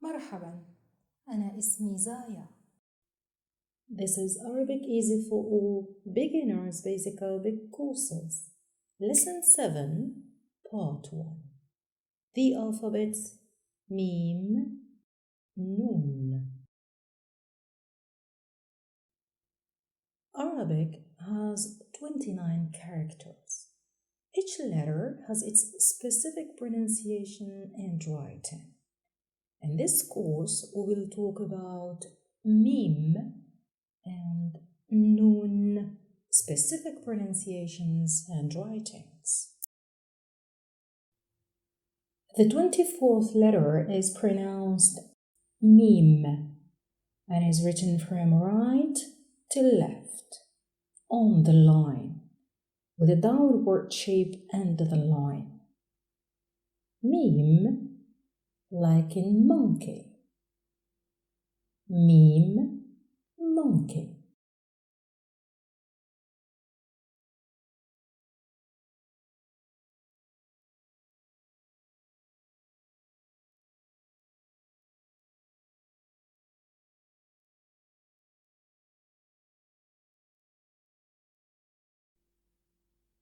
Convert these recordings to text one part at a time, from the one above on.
مرحبا، أنا اسمي زايا. This is Arabic Easy for All Beginners Basic Arabic Courses. Lesson 7, Part 1. The alphabets Mim, Nun. Arabic has 29 characters. Each letter has its specific pronunciation and writing. In this course, we will talk about Mim and Nun, specific pronunciations and writings. The 24th letter is pronounced Mim and is written from right to left on the line with a downward shape end of the line. Mim, like in monkey. Mim, monkey.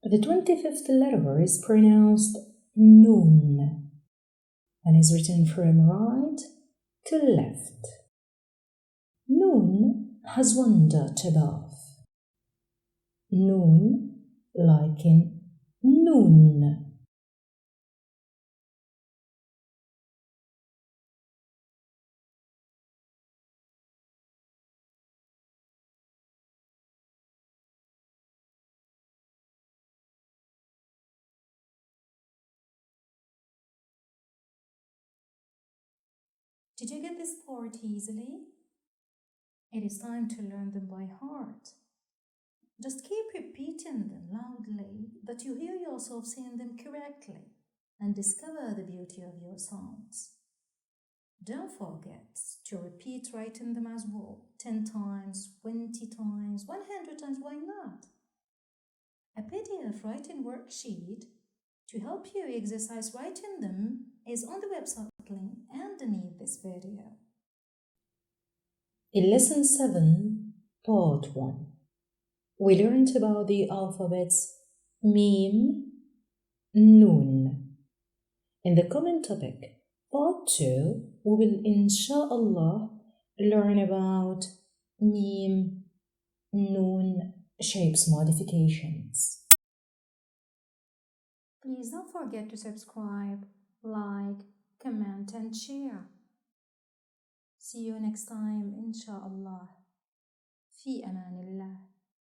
The 25th letter is pronounced Nun and is written from right to left. Nun has one dot above. Nun, like in Nun. Did you get this part easily? It is time to learn them by heart. Just keep repeating them loudly that you hear yourself saying them correctly and discover the beauty of your sounds. Don't forget to repeat writing them as well, 10 times, 20 times, 100 times, why not? A PDF writing worksheet to help you exercise writing them is on the website link underneath this video. In Lesson 7, Part 1, we learned about the alphabets Mim, Nun. In the common topic, Part 2, we will inshallah learn about Mim, Nun shapes modifications. Please don't forget to subscribe, like, comment and share. See you next time, inshallah. في أمان